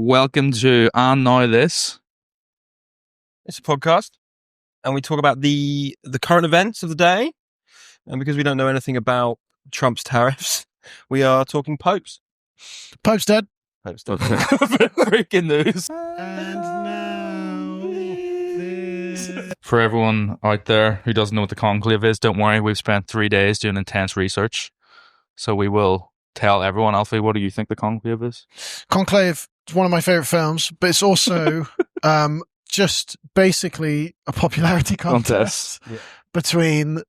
Welcome to And Now This. It's a podcast, and we talk about the current events of the day. And because we don't know anything about Trump's tariffs, we are talking popes. Pope's dead. Popes dead. Freaking news. And now this. For everyone out there who doesn't know what the conclave is, don't worry. We've spent 3 days doing intense research. So we will tell everyone. Alfie, what do you think the conclave is? Conclave is one of my favourite films, but it's also just basically a popularity contest between a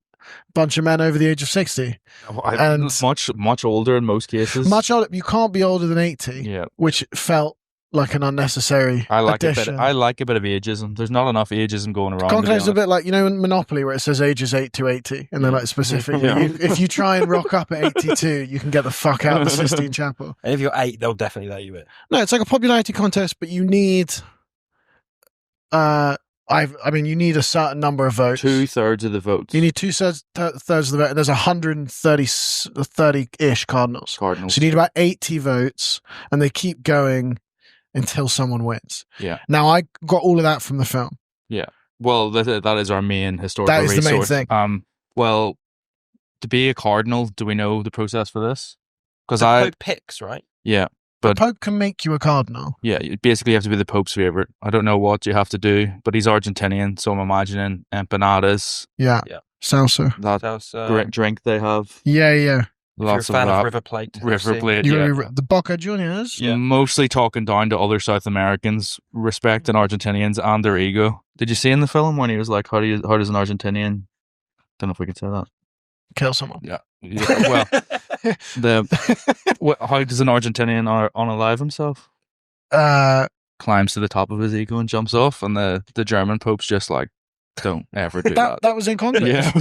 bunch of men over the age of 60. And much older in most cases. Much older. You can't be older than 80, which felt like an unnecessary addition. I like a bit of ageism. There's not enough ageism going around. Conclave's a bit like, you know, in Monopoly where it says ages 8 to 80, and they're like specific. If you try and rock up at 82, you can get the fuck out of the Sistine Chapel. And if you're 8, they'll definitely let you in. No, it's like a popularity contest, but you need... you need a certain number of votes. 2/3 of the votes. You need 2/3 of the vote, and there's 130-ish Cardinals. So you need about 80 votes, and they keep going until someone wins. Yeah. Now, I got all of that from the film. Yeah. Well, that is our main historical resource. That is the main thing. Well, to be a cardinal, do we know the process for this? Because Pope picks, right? Yeah. But the Pope can make you a cardinal. Yeah, you basically have to be the Pope's favourite. I don't know what you have to do, but he's Argentinian, so I'm imagining empanadas. Yeah. Salsa. That great drink they have. Yeah. Lots if you're a fan of River Plate. River Plate, the Boca Juniors. Yeah. Mostly talking down to other South Americans, respecting Argentinians and their ego. Did you see in the film when he was like, how does an Argentinian... Don't know if we can say that. Kill someone. Yeah. Well, how does an Argentinian unalive himself? Climbs to the top of his ego and jumps off, and the German Pope's just like, don't ever do that. That was in Conclave. Yeah.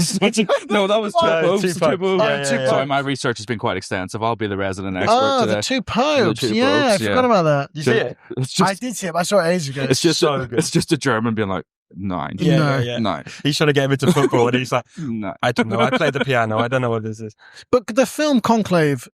No, that was two popes. Sorry, my research has been quite extensive. I'll be the resident expert today. The two popes. I forgot about that. You see it? I did see it. I saw it ages ago. It's just so good. It's just a German being like, 9. Yeah. 9. He's trying to get him into football, and he's like, 9. I don't know. I play the piano. I don't know what this is. But the film Conclave,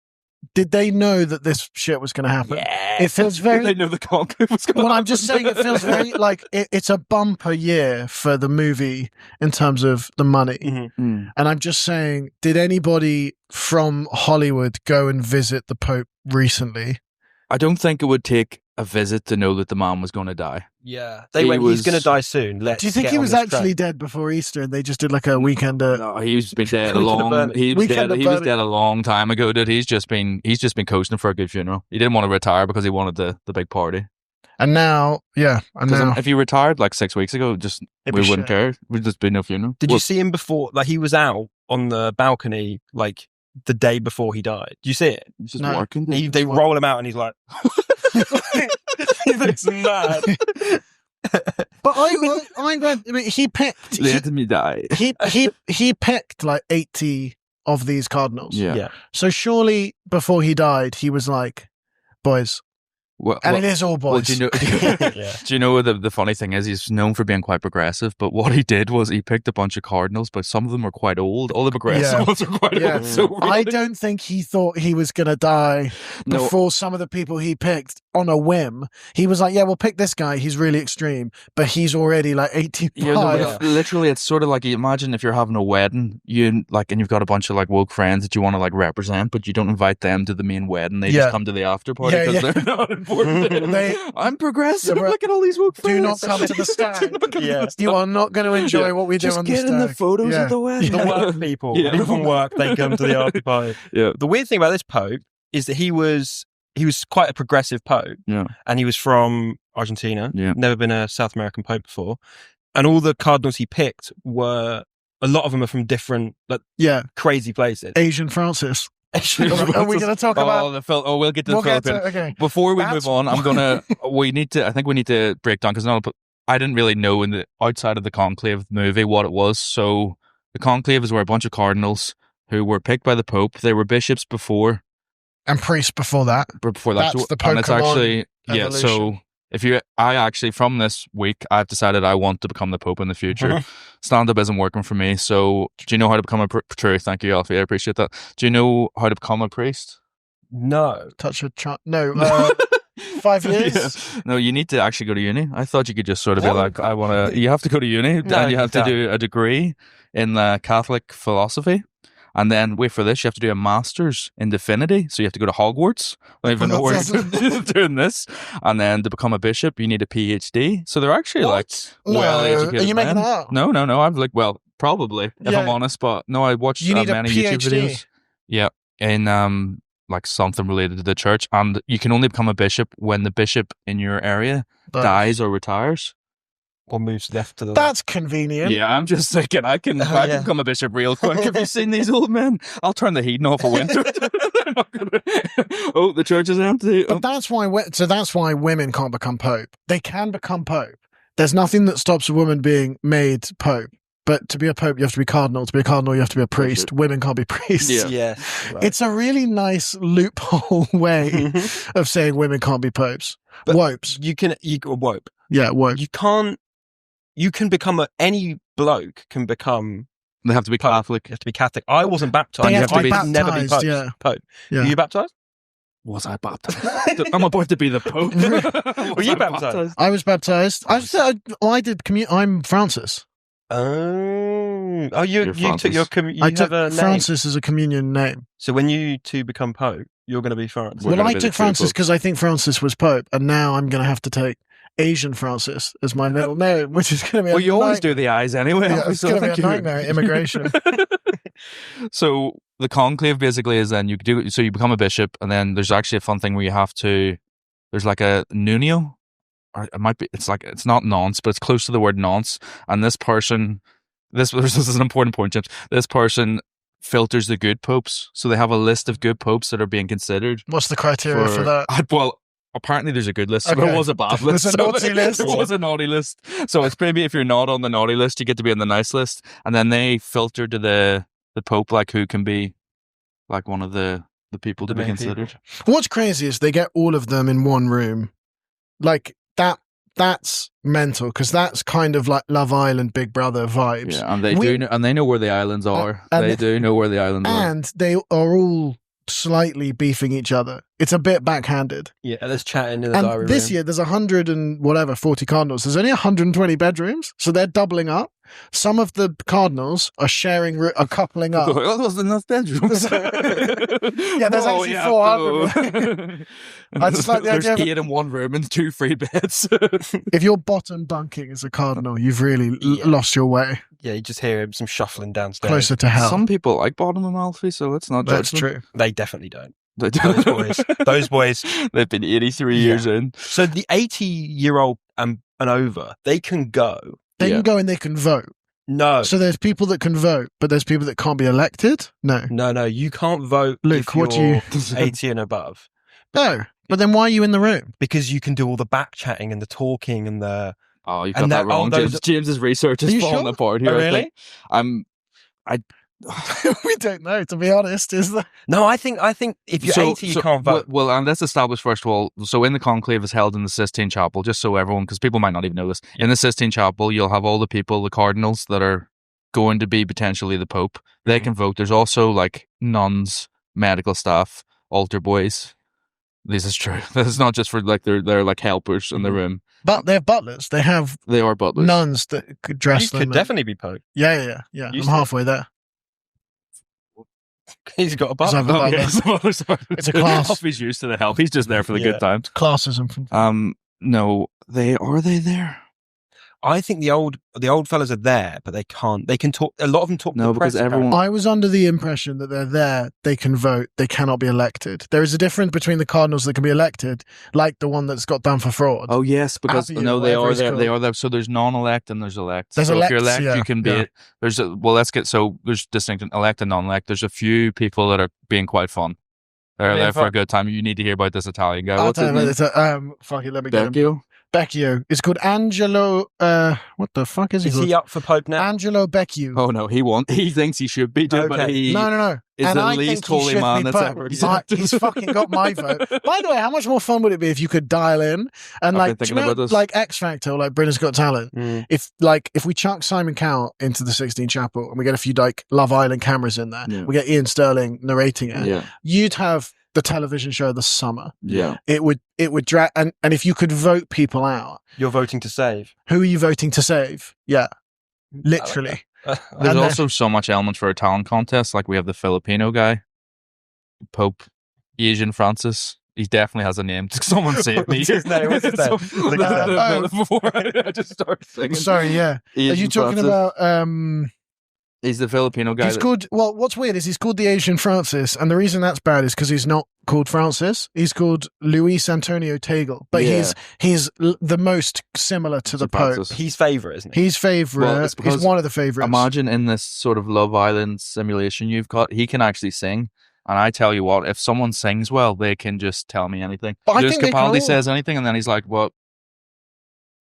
did they know that this shit was going to happen? Yeah. It feels very... Did they know the conclave was going to happen? Well, I'm just saying it feels very like it's a bumper year for the movie in terms of the money. Mm-hmm. And I'm just saying, did anybody from Hollywood go and visit the Pope recently? I don't think it would take a visit to know that the man was going to die. Yeah. He's going to die soon. Do you think he was actually dead before Easter and they just did like a weekend? No, he's been dead He was dead a long time ago, dude. He's just been coasting for a good funeral. He didn't want to retire because he wanted the big party. And now, if he retired like 6 weeks ago, we wouldn't care. We'd just be no funeral. Did you see him before? Like he was out on the balcony, like the day before he died. Do you see it? He's just working. They roll him out, and he's like, he looks mad. But I'm glad. I mean, he picked. Let me die. He picked like 80 of these cardinals. Yeah. So surely before he died, he was like, boys. It is all boys. Well, do you know the funny thing is he's known for being quite progressive, but what he did was he picked a bunch of cardinals, but some of them were quite old. All the progressive ones are quite old. So really, I don't think he thought he was going to die before some of the people he picked on a whim. He was like, yeah, we'll pick this guy. He's really extreme, but he's already like 85. Yeah, literally, it's sort of like, you imagine if you're having a wedding, and you've got a bunch of like woke friends that you want to like represent, but you don't invite them to the main wedding. They just come to the after party because they're not important. I'm progressive. Look at all these woke friends. Do not come to the stag. You are not going to enjoy what we do on the stag. Just get in the photos of the wedding. The work people. People from work, they come to the after party. Yeah. The weird thing about this Pope is that he was quite a progressive Pope. Yeah. And he was from Argentina. Yeah. Never been a South American Pope before. And all the cardinals he picked a lot of them are from different, crazy places. Asian Francis. Are we going to talk about the film? Oh, we'll get to the Philippines. Okay. Before we move on, I think we need to break down, because I didn't really know outside of the Conclave movie what it was. So the Conclave is where a bunch of cardinals who were picked by the Pope. They were bishops before. And priests before that. That's the Pope. And it's actually, evolution. So from this week, I've decided I want to become the Pope in the future. Stand-up isn't working for me. So do you know how to become a priest? Thank you, Alfie. I appreciate that. Do you know how to become a priest? No. Touch a child. No. 5 years? Yeah. No, you need to actually go to uni. I thought you could just sort of be like, I want to. You have to go to uni, and you have to do a degree in Catholic philosophy. And then, wait for this, you have to do a master's in divinity. So you have to go to Hogwarts. I don't even know where you're doing this. And then to become a bishop, you need a PhD. So they're actually well-educated. Are you making that up? No. I'm like, well, probably, if I'm honest. But no, I watched many YouTube videos. Yeah. In like something related to the church. And you can only become a bishop when the bishop in your area dies or retires. Or moves left to the That's convenient. Yeah, I'm just thinking I can become a bishop real quick. Have you seen these old men? I'll turn the heating off for winter. Oh, the church is empty. But that's why women can't become pope. They can become pope. There's nothing that stops a woman being made pope. But to be a pope, you have to be cardinal. To be a cardinal, you have to be a priest. Women can't be priests. Yeah. Right. It's a really nice loophole way of saying women can't be popes. But wopes. Wope. Yeah, wope. You can become any bloke can become. They have to be Catholic. You have to be Catholic. I wasn't baptized. You have to be baptized, never be pope. Yeah. Pope. Yeah. Were you baptized? Was I baptized? I'm about to be the Pope. Were you baptized? I was baptized. I did I'm Francis. Oh, you took your I took Francis as a communion name. So when you two become pope, you're going to be Francis. Well, I took Francis because I think Francis was pope, and now I'm going to have to take Asian Francis as my middle name, which is going to be. Well, you always do the eyes anyway. Yeah, it's going to be a nightmare. Immigration. So the conclave basically is then you become a bishop, and then there's actually a fun thing where there's like a nunio. Or it might be, it's not nonce, but it's close to the word nonce. And this is an important point, James. This person filters the good popes. So they have a list of good popes that are being considered. What's the criteria for that? Well, apparently there's a good list. Okay. There was a bad list. There's a naughty list. There was a naughty list. So it's maybe if you're not on the naughty list, you get to be on the nice list. And then they filter to the pope, like who can be like one of the people to be considered. What's crazy is they get all of them in one room. Like, that's mental because that's kind of like Love Island, Big Brother vibes. Yeah, and they know where the islands are. They do know where the islands are, and they are all slightly beefing each other. It's a bit backhanded. Yeah, there's chatting in the diary room. This year there's 40 cardinals. There's only 120 bedrooms, so they're doubling up. Some of the cardinals are coupling up. Well, there's enough bedrooms. Yeah, there's actually 400. I just like the there's idea 8 in one room and 2 free beds. If you're bottom bunking as a cardinal, you've really lost your way. Yeah, you just hear some shuffling downstairs. Closer to hell. Some people like bottom and Alfie, so let's not judge them. True. They definitely don't. Those boys, they've been 83 years in. So the 80-year-old and over, they can go. They can go and they can vote. No. So there's people that can vote, but there's people that can't be elected? No. No, you can't vote Luke, if you're 80 and above. No. But then why are you in the room? Because you can do all the back chatting and the talking and the... Oh, you've got that wrong. James's research is falling apart here. Oh, really? We don't know, to be honest, is there? No, I think if you're 80, you can't vote. Well, and let's establish first of all, so in the conclave is held in the Sistine Chapel, just so everyone, because people might not even know this. In the Sistine Chapel, you'll have all the people, the cardinals, that are going to be potentially the Pope. They can vote. There's also like nuns, medical staff, altar boys. This is true. This is not just for like they're like helpers in the room. But they have butlers. They are butlers. Nuns that could dress them. You could definitely be Pope. Yeah. I'm halfway there. He's got a butler. It's a class. Alfie's used to the help. He's just there for the good times. Classism. No, are they there? I think the old fellas are there, but they can't. They can talk. A lot of them talk. No, because everyone. I was under the impression that they're there. They can vote. They cannot be elected. There is a difference between the cardinals that can be elected, like the one that's got done for fraud. Oh yes, because they are there. They are there. So there's non-elect and there's elect. If you're elect, you can be it. There's distinct elect and non-elect. There's a few people that are being quite fun. They're there for a good time. You need to hear about this Italian guy. What's his name? Fuck it, let me get him. Becchio. It's called Angelo. What the fuck is he? Is he up for Pope now? Angelo Becchio. Oh no, he thinks he should be. But he no. Is the least holy man that's ever existed. He's fucking got my vote. By the way, how much more fun would it be if you could dial in and like X Factor or like Britain's Got Talent? If we chuck Simon Cowell into the Sistine Chapel and we get a few like Love Island cameras in there, we get Ian Sterling narrating it. You'd have the television show The Summer. Yeah. It would drag, and if you could vote people out, You're voting to save. who are you voting to save? Yeah, literally. There's also so much element for a talent contest. Like we have the Filipino guy, Pope Asian Francis. He definitely has a name. Someone say it me. What's his name? Before I just start singing. Sorry, yeah. Asian Are you talking Francis. about? He's the Filipino guy. He's called. Well, what's weird is he's called the Asian Francis, and the reason that's bad is because he's not called Francis. He's called Luis Antonio Tagle, but Yeah. he's the most similar to the Pope. Francis. He's favourite, isn't he? He's favourite. Well, it's because he's one of the favourites. Imagine in this sort of Love Island simulation you've got, he can actually sing. And I tell you what, if someone sings well, they can just tell me anything. But I Lewis think they can Capaldi all- says anything, and then he's like, "Well,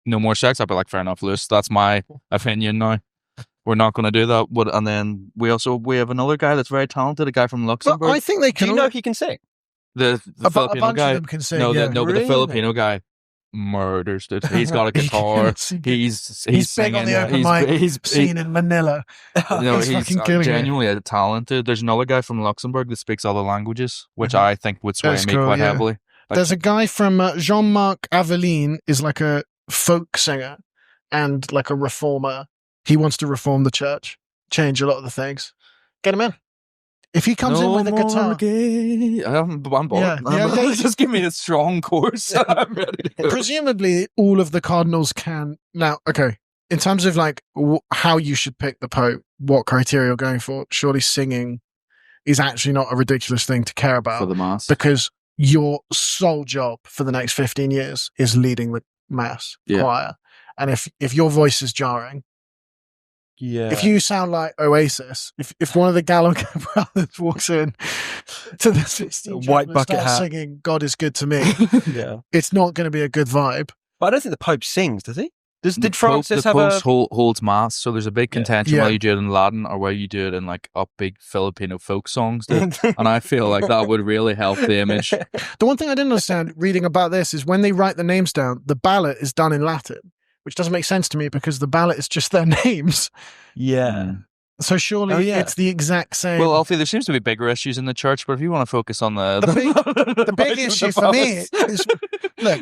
no more sex." I'd be like, "Fair enough, Lewis. That's my opinion now. We're not going to do that." But and then we have another guy that's very talented, a guy from Luxembourg. But I think they Do can. you know he can sing? the a Filipino bunch guy. of them can sing. No, yeah. but the Really? Filipino guy murders it. He's got a He guitar. can sing. he's He's big on singing. the open mic He's scene in Manila. no, He's he's fucking killing it. genuinely talented. There's another guy from Luxembourg that speaks other languages, which Mhm. I think would sway That's me cool, quite yeah. heavily. Like- There's a guy from Jean-Marc Aveline is like a folk singer and like a reformer. He wants to reform the church, change a lot of the things. Get him in. If he comes in with a guitar, I'm bored. Yeah, yeah. Just give me a strong chorus. I'm ready to go. presumably all of the cardinals can now. Okay, in terms of like how you should pick the Pope, what criteria you're going for, surely singing is actually not a ridiculous thing to care about For the mass. because your sole job for the next 15 years is leading the mass choir. And if your voice is jarring, Yeah. if you sound like Oasis, if one of the Gallagher brothers walks in to the 16 White bucket starts hat. singing "God is good to me," Yeah. it's not going to be a good vibe. But I don't think the Pope sings, does he? Did The Francis Pope, have the a... Pope holds mass, so there's a big contention Yeah. whether you do it in Latin or whether you do it in like up big Filipino folk songs. And I feel like that would really help the image. The one thing I didn't understand reading about this is when they write the names down, the ballot is done in Latin, which doesn't make sense to me because the ballot is just their names. Yeah. So surely Oh, yeah. it's the exact same. Well, Alfie, there seems to be bigger issues in the church, but if you want to focus on The big issue for me is, look,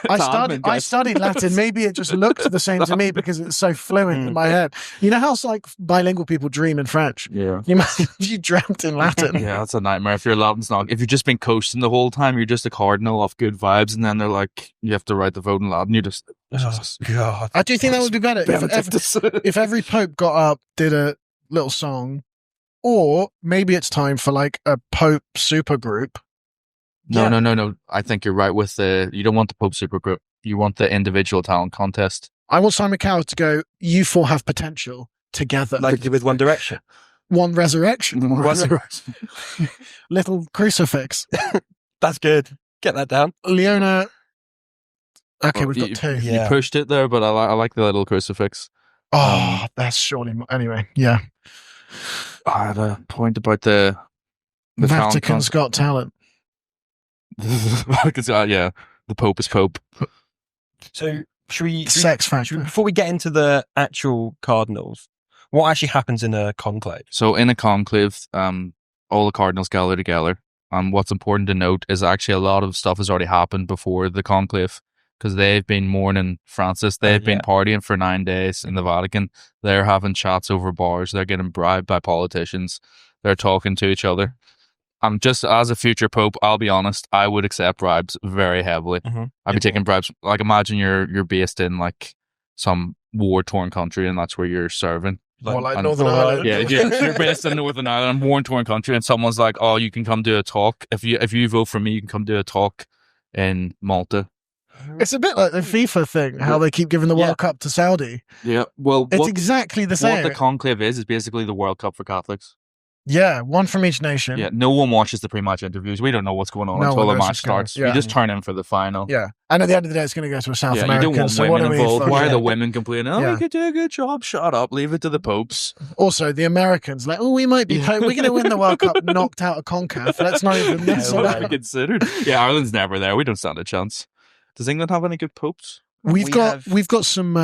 I studied Latin. Maybe it just looked the same to me because it's so fluent in my head. You know how it's like bilingual people dream in French? Yeah. You imagine if you dreamt in Latin. Yeah, that's a nightmare. If you're Latin's not, if you've just been coasting the whole time, you're just a cardinal off good vibes, and then they're like, you have to write the vote in Latin. You're just, Oh, God. I do think that would be better Benedictus. if every pope got up, did a little song, or maybe it's time for like a Pope super group. No. I think you're right with you don't want the Pope supergroup. You want the individual talent contest. I want Simon Cowell to go, you four have potential together. Like with One Direction. One resurrection. Resurrection. Little crucifix. That's good. Get that down. Leona. Okay, Well, we've got two. Yeah. You pushed it there, but I like the little crucifix. Oh, that's surely more. Anyway, yeah. I had a point about the talent Vatican's Got Talent. Because, yeah, the Pope is Pope. So should we Sex Factor. before we get into the actual cardinals, what actually happens in a conclave? So in a conclave, all the cardinals gather together. And what's important to note is actually a lot of stuff has already happened before the conclave because they've been mourning Francis. They've been partying for 9 days in the Vatican. They're having chats over bars. They're getting bribed by politicians. They're talking to each other. Just as a future pope, I'll be honest, I would accept bribes very heavily. I'd be taking bribes. Like, imagine you're based in like some war-torn country and that's where you're serving. More like And- Northern Ireland. Yeah, you're based in Northern Ireland, war-torn country, and someone's like, "Oh, you can come do a talk. If you vote for me, you can come do a talk in Malta." It's a bit like the FIFA thing, how they keep giving the World Cup to Saudi. Yeah, well, It's exactly the same. What the conclave is basically the World Cup for Catholics. Yeah, one from each nation. Yeah, no one watches the pre-match interviews. We don't know what's going on No until one the knows match what's going on. starts. Yeah. You just turn in for the final. Yeah. And at the end of the day, it's going to go to a South Yeah, you American. don't want so women what are we involved. Why are fucking- the women complaining? Oh, Yeah. we could do a good job. Shut up. Leave it to the popes. Also, the Americans, like, oh, we might be, we're going to win the World Cup, knocked out of CONCACAF. Let's not even mess Not about even it. considered. Yeah, Ireland's never there. We don't stand a chance. Does England have any good popes? We've got some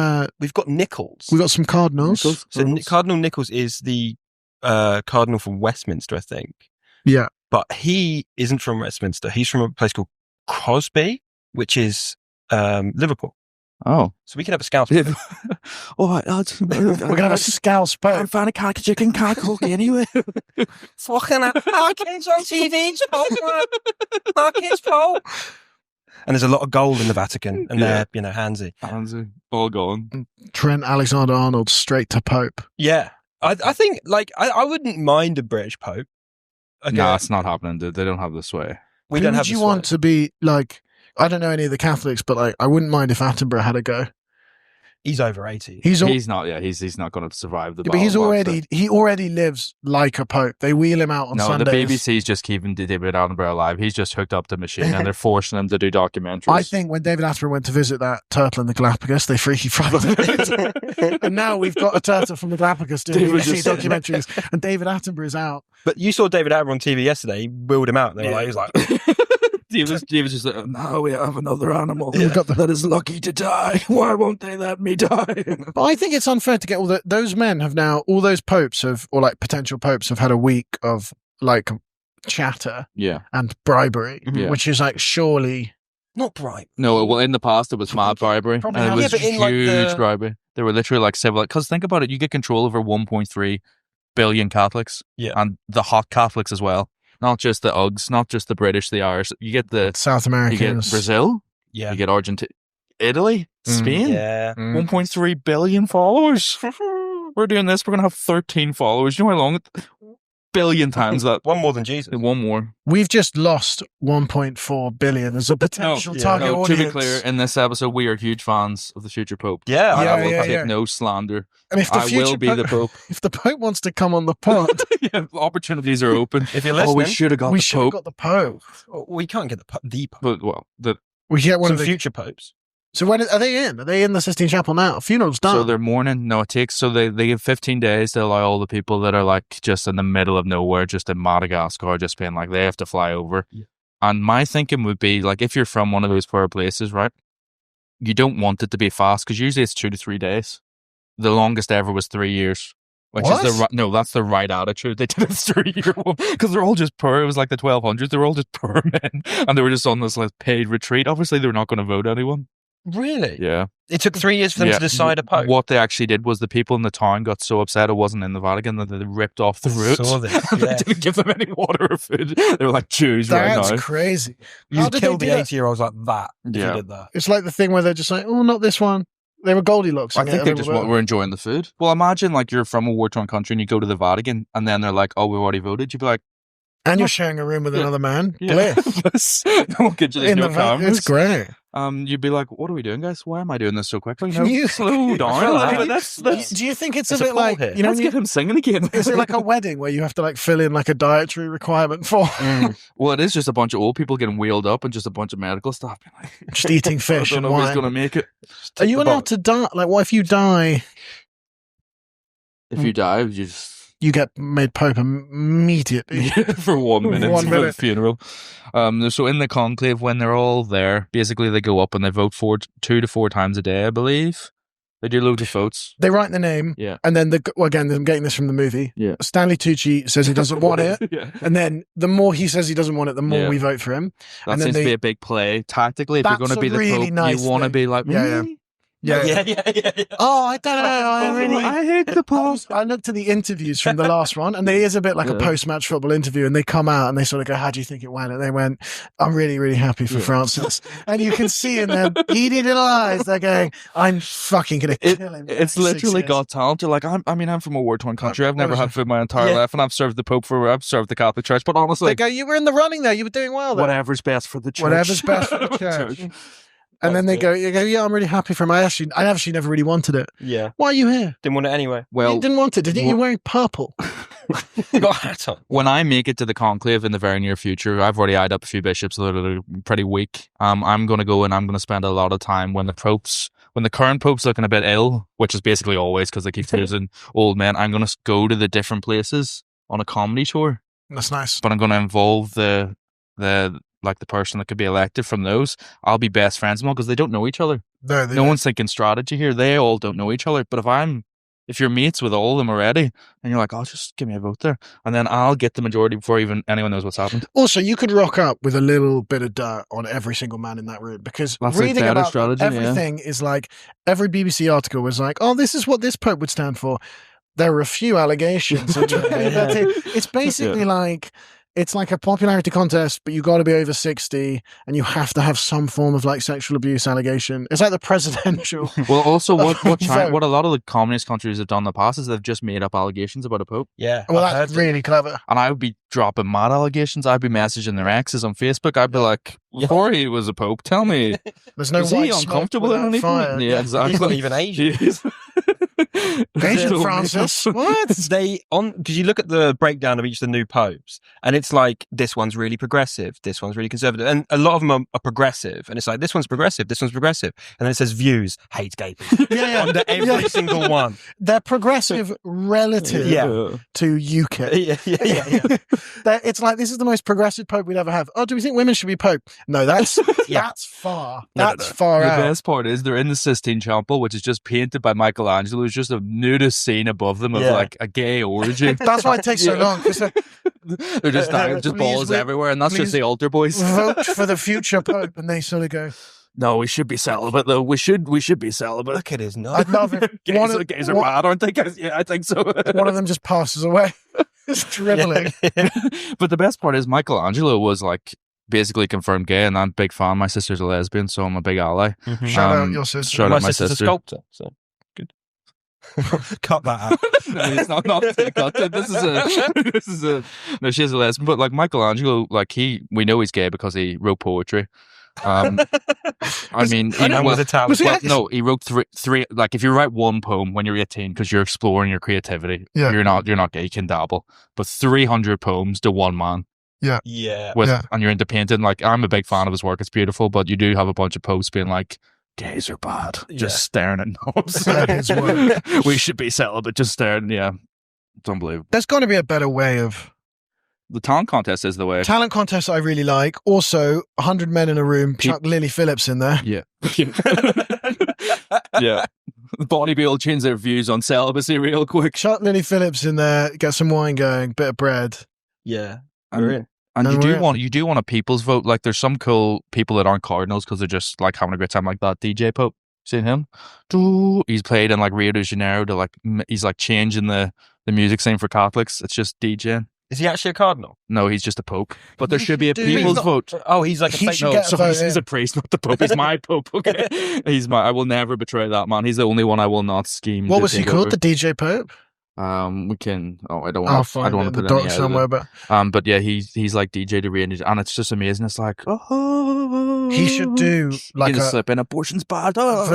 Nichols. we've got some cardinals. So Cardinal Nichols is the cardinal from Westminster, I think. Yeah. but he isn't from Westminster. He's from a place called Crosby, which is Liverpool. Oh. So we can have a scouse. All right, we're going to have a scouse pope. I'm finding chicken can't cook anyway. Fucking our kids on TV, our kids Pope. And there's a lot of gold in the Vatican, and they're, handsy. Handsy. All gone. Trent Alexander-Arnold straight to Pope. Yeah. I think, I wouldn't mind a British Pope. Okay. No, it's not happening, dude. They don't have the sway. We don't have Who would you want to be, I don't know any of the Catholics, but I wouldn't mind if Attenborough had a go. He's over 80. He's not. Yeah, he's not going to survive the. But he already lives like a pope. They wheel him out on Sundays. No, the BBC's just keeping David Attenborough alive. He's just hooked up to machine, and they're forcing him to do documentaries. I think when David Attenborough went to visit that turtle in the Galapagos, they freaky fried it. And now we've got a turtle from the Galapagos doing BBC documentaries, and David Attenborough is out. But you saw David Attenborough on TV yesterday. He wheeled him out. And he was like. He was just like, now we have another animal that is lucky to die. Why won't they let me die? But I think it's unfair to get those men have now, all those popes potential popes have had a week of chatter and bribery, which is surely... Not bribe. No, well, in the past it was mad bribery. And it was huge bribery. They were literally civil. Because think about it, you get control over 1.3 billion Catholics and the hot Catholics as well. Not just the Uggs, not just the British, the Irish. You get the South Americans. You get Brazil. Yeah. You get Argentina. Italy. Spain. Yeah. 1.3 billion followers. We're doing this. We're going to have 13 followers. You know how long? Billion times that. One more than Jesus. One more. We've just lost 1.4 billion as a potential target audience. To be clear, in this episode, we are huge fans of the future Pope. Yeah. I will take no slander. And if I will be the Pope. If the Pope wants to come on the pod, opportunities are open. If you're listening, we should have got the Pope. We can't get the Pope. But, we get one of of the future popes. So when are they in? Are they in the Sistine Chapel now? Funeral's done. So they're mourning. No, it takes. So they give 15 days to allow all the people that are just in the middle of nowhere, just in Madagascar, just being they have to fly over. Yeah. And my thinking would be if you're from one of those poor places, right? You don't want it to be fast because usually it's 2 to 3 days. The longest ever was 3 years. Which is that's the right attitude. They did a 3-year one because they're all just poor. It was the 1200s. They were all just poor men, and they were just on this paid retreat. Obviously, they were not going to vote anyone. Really? Yeah. It took 3 years for them to decide a pope. What they actually did was the people in the town got so upset it wasn't in the Vatican that they ripped off the route. I saw this. They didn't give them any water or food. They were choose right now. That's crazy. You killed the 80-year-olds like that if you did that. It's like the thing where they're just oh, not this one. They were Goldilocks. I think they just were enjoying the food. Well, imagine you're from a war-torn country and you go to the Vatican and then they're oh, we've already voted. You'd be and you're sharing a room with another man. Yeah. Bliss. No one gives you no cameras. It's great. You'd be what are we doing, guys? Why am I doing this so quickly? No, slow down. Do you think it's a bit let's get him singing again. Is it like a wedding where you have to fill in a dietary requirement for? Well, it is just a bunch of old people getting wheeled up and just a bunch of medical stuff. Just eating fish I don't know if he's going to make it. Are you allowed to die? What if you die? If you die, you just... You get made Pope immediately. For 1 minute. 1 minute. The funeral. So in the conclave, when they're all there, basically they go up and they vote 2 to 4 times a day, I believe. They do loads of votes. They write the name. Yeah. And then, again, I'm getting this from the movie. Yeah. Stanley Tucci says he doesn't want it. Yeah. And then the more he says he doesn't want it, the more we vote for him. That seems to be a big play. Tactically, if you're going to be the really Pope, nice you want to be really? Yeah. Oh, I don't know. I hate the Pope. I looked at the interviews from the last one, and there is a bit a post-match football interview, and they come out and they sort of go, "How do you think it went?" And they went, "I'm really, really happy for Francis." And you can see in their beady little eyes, they're going, "I'm fucking gonna kill him." It's literally Got Talent. They're I'm from a war-torn country. I've never had food my entire life, and I've served the Pope I've served the Catholic Church. But honestly, they go, "You were in the running there. You were doing well there." Whatever's best for the church. Whatever's best for the church. And then you go, yeah, I'm really happy for him. I actually never really wanted it. Yeah. Why are you here? Didn't want it anyway. Well, you didn't want it, didn't you? You're wearing purple. You got a hat on. When I make it to the conclave in the very near future, I've already eyed up a few bishops that are pretty weak. I'm going to go and I'm going to spend a lot of time when the current Pope's looking a bit ill, which is basically always because they keep losing old men. I'm going to go to the different places on a comedy tour. That's nice. But I'm going to involve the person that could be elected from those. I'll be best friends with them because they don't know each other. No one's thinking strategy here. They all don't know each other. But if I'm if you're mates with all of them already, and you're like, "Oh, just give me a vote there," and then I'll get the majority before even anyone knows what's happened. Also, you could rock up with a little bit of dirt on every single man in that room, because That's reading about strategy, everything is like, every BBC article was like, "Oh, this is what this Pope would stand for." There were a few allegations. It's basically like, it's like a popularity contest, but you got to be over 60 and you have to have some form of like sexual abuse allegation. It's like the presidential. Well, also what a lot of the communist countries have done in the past is they've just made up allegations about a pope. Yeah. Well, that's really clever. And I would be dropping mad allegations. I'd be messaging their exes on Facebook. I'd be like, before he was a pope, tell me, there's no is he uncomfortable at any point? Yeah, exactly. He's not even Asian. Asian Francis. What? Because you look at the breakdown of each of the new popes, and it's like, this one's really progressive, this one's really conservative, and a lot of them are progressive, and it's like, this one's progressive, this one's progressive, and then it says views, hates gay people. Under every single one. They're progressive relative to UKIP. It's like, this is the most progressive pope we'd ever have. Oh, do we think women should be pope? No, that's far. That's far out. The best part is they're in the Sistine Chapel, which is just painted by Michelangelo. It's just a nudist scene above them of like a gay orgy. That's why it takes so long. They're just balls everywhere, and that's just the Alterboys. Vote for the future pope, and they sort of go, "No, we should be celibate, though. We should be celibate." Look, it is not. I'd love it. Gays are bad, aren't they? Yeah, I think so. One of them just passes away. It's dribbling. But the best part is Michelangelo was like basically confirmed gay, and I'm a big fan. My sister's a lesbian, so I'm a big ally. Mm-hmm. Shout out your sister. Shout my out my sister's sister. a sculptor, so good. Cut that out. No, it's not cut. This is a no. She has a lesbian, but like Michelangelo, like we know he's gay because he wrote poetry. I mean, he was a talent. No, he wrote three. Like, if you write one poem when you're 18 because you're exploring your creativity, you're not gay. You can dabble, but 300 poems to one man. Yeah. And you're into painting. Like, I'm a big fan of his work. It's beautiful, but you do have a bunch of posts being like, gays are bad. Just staring at nose. We should be celibate. Just staring. Yeah. It's unbelievable. There's got to be a better way of... The talent contest is the way. Talent contest I really like. Also, 100 men in a room, chuck Lily Phillips in there. Yeah. Yeah. Bonnie Beale change their views on celibacy real quick. Chuck Lily Phillips in there, get some wine going, bit of bread. Yeah. And you do want a people's vote. Like, there's some cool people that aren't Cardinals because they're just like having a great time, like that DJ Pope. Seen him? He's played in like Rio de Janeiro to like, he's like changing the music scene for Catholics. It's just DJing. Is he actually a cardinal? No, he's just a pope. But there should be a people's vote. Oh, he's like a fake. No, he's a priest, not the pope. He's my pope. Okay, I will never betray that man. He's the only one I will not scheme. What was he called? The DJ Pope. We can. Oh, I don't I'll want. find I don't want to the put any doc somewhere, but yeah, he's like DJ to range, and it's just amazing. It's like, oh, he should do like a slip in. Abortion's bad. Like,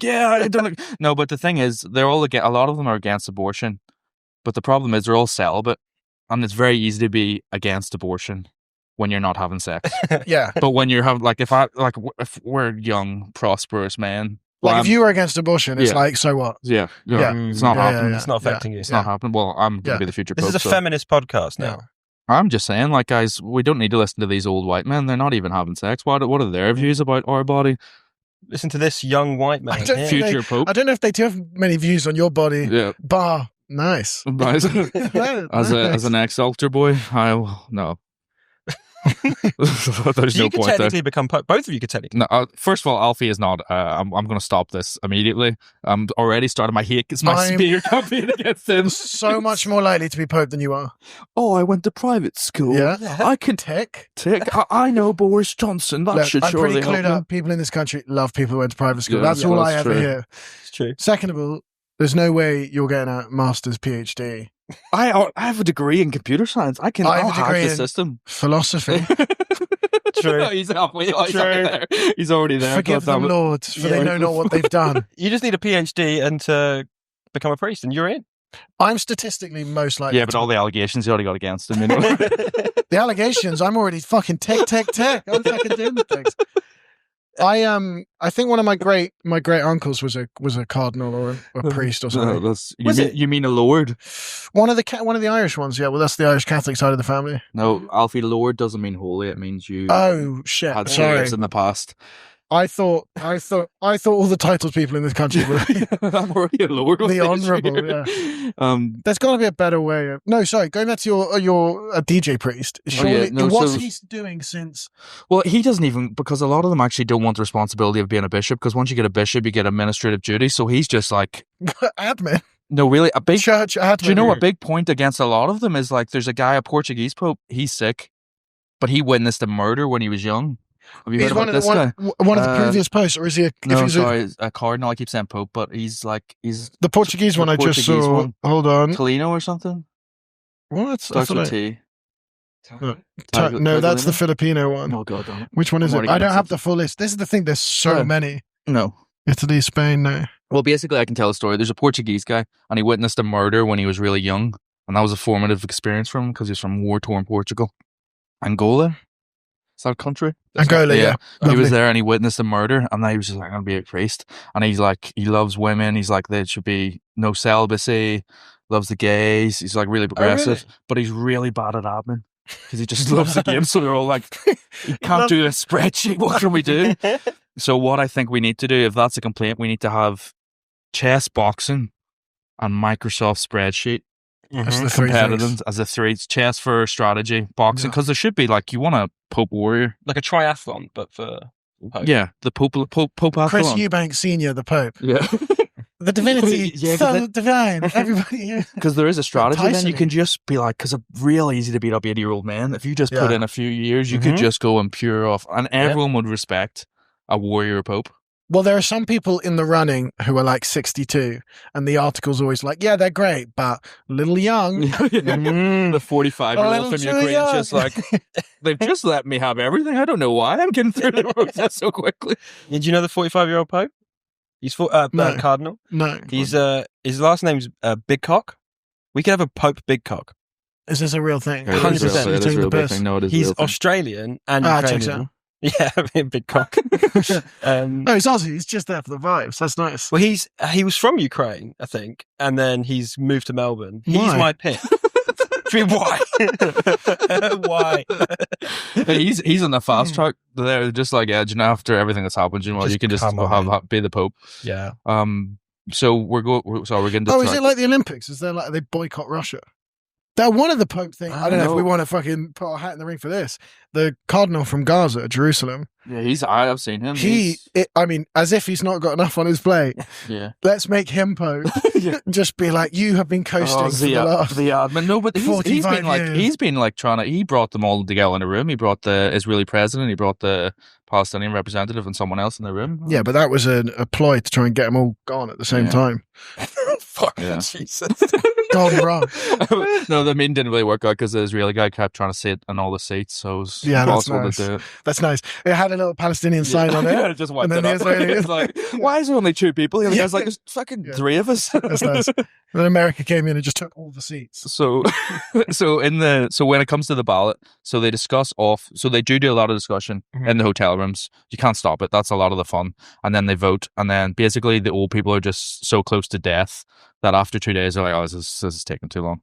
yeah, I don't. No, but the thing is, they're all a lot of them are against abortion. But the problem is they're all celibate, and it's very easy to be against abortion when you're not having sex. Yeah. But when you're having, like, if we're young, prosperous men. Like, if you were against abortion, it's like, so what? Yeah. It's not happening. It's not affecting you. It's not happening. Well, I'm going to be the future This pope, is a feminist podcast now. I'm just saying, like, guys, we don't need to listen to these old white men. They're not even having sex. What are their views about our body? Listen to this young white man. Future pope. I don't know if they do have many views on your body. Yeah. Bar. Nice. As an ex-altar boy, no. There's So no you could point technically there. become pope. Both of you could technically. No, first of all, Alfie is not. I'm going to stop this immediately. I'm already started my hate. It's my spear campaign against him. So much more likely to be pope than you are. Oh, I went to private school. Yeah. I can tick. I know Boris Johnson. That should I'm surely pretty clued help. up. People in this country love people who went to private school. Yeah, that's all I that's ever true. hear. It's true. Second of all, there's no way you're getting a master's PhD. I have a degree in computer science. I'll hack the system. Philosophy. True. He's halfway. He's already there. Forgive them, Lord, for they know not what they've done. You just need a PhD and to become a priest, and you're in. I'm statistically most likely. Yeah, but all the allegations you already got against him. You know? The allegations, I'm already fucking tick. I'm fucking doing the things. I think one of my great uncles was a cardinal or a priest or something. No, you mean a lord? One of the Irish ones, yeah. Well, that's the Irish Catholic side of the family. No, Alfie, lord doesn't mean holy. It means you. Oh shit! Had Sorry. in the past. I thought all the titled people in this country were I'm already a lord. the honourable. Yeah. There's got to be a better way. No, sorry. Going back to your DJ priest. Surely, what's he doing since? Well, he doesn't even, because a lot of them actually don't want the responsibility of being a bishop. Because once you get a bishop, you get administrative duties. So he's just like admin. No, really, a big church admin. Do you know a big point against a lot of them is like there's a guy, a Portuguese pope. He's sick, but he witnessed a murder when he was young. Have you heard about this guy? One of the previous popes, or is he a cardinal? I keep saying pope, but he's the Portuguese one. I just saw. One. Hold on, Tolino or something. What? Starts with T. No, that's the Filipino one. Oh god, damn it. Which one is it? I don't have the full list. This is the thing. There's so many. No, Italy, Spain. No. Well, basically, I can tell a story. There's a Portuguese guy, and he witnessed a murder when he was really young, and that was a formative experience for him because he's from war-torn Portugal. Angola. Is that a country? Angola, yeah. He was there and he witnessed a murder, and then he was just like, I'm going to be a priest. And he's like, he loves women. He's like, there should be no celibacy, loves the gays. He's like really progressive, but he's really bad at admin because he just loves the game. So they're all like, you can't do a spreadsheet. What can we do? So what I think we need to do, if that's a complaint, we need to have chess, boxing, and Microsoft spreadsheet. As the three competitive as the three. Chess for strategy, boxing, because there should be like, you want a Pope warrior, like a triathlon, but for Pope. Yeah, the Pope Chris Eubank Senior, the Pope. Yeah. The divinity, so divine, everybody. Because there is a strategy, then you can just be like, because it's real easy to beat up 80-year-old men. If you just put in a few years, you could just go and pure off, and everyone would respect a warrior Pope. Well, there are some people in the running who are like 62, and the article's always like, yeah, they're great, but a little young. The 45-year-old from Ukraine just like, they've just let me have everything. I don't know why I'm getting through the process so quickly. Did you know the 45-year-old Pope? He's Cardinal. No. He's his last name's Big Cock. We could have a Pope Big Cock. Is this a real thing? 100%. It is a real big thing. No, it is He's real thing. Australian and Ukrainian. Yeah, I mean, big cock. No, he's Aussie. He's just there for the vibes. That's nice. Well, he was from Ukraine, I think, and then he's moved to Melbourne. Why? He's my pick. Why? Why? He's on the fast track. They're just like edging after everything that's happened. You know, you can just be the Pope. Yeah. So we're getting. Oh, is it like the Olympics? Is there like they boycott Russia? That one of the Pope thing. I don't know if we want to fucking put our hat in the ring for this. The Cardinal from Gaza, Jerusalem. Yeah, I've seen him. I mean, as if he's not got enough on his plate. Yeah. Let's make him Pope. Just be like, you have been coasting for the last admin. No, but he's been like trying to. He brought them all together in a room. He brought the Israeli president. He brought the Palestinian representative and someone else in the room. Yeah, but that was a ploy to try and get them all gone at the same time. Fuck Jesus. Gone wrong. No, the meeting didn't really work out because the Israeli guy kept trying to sit on all the seats, so it was impossible to do it. That's nice. It had a little Palestinian sign on it. Just wiped it up. It's like, why is there only 2 people? And the guy's like, there's fucking 3 of us. That's nice. And then America came in and just took all the seats. So when it comes to the ballot, so they discuss so they do a lot of discussion in the hotel rooms. You can't stop it. That's a lot of the fun. And then they vote, and then basically the old people are just so close to death that after 2 days they're like, oh, this is taking too long.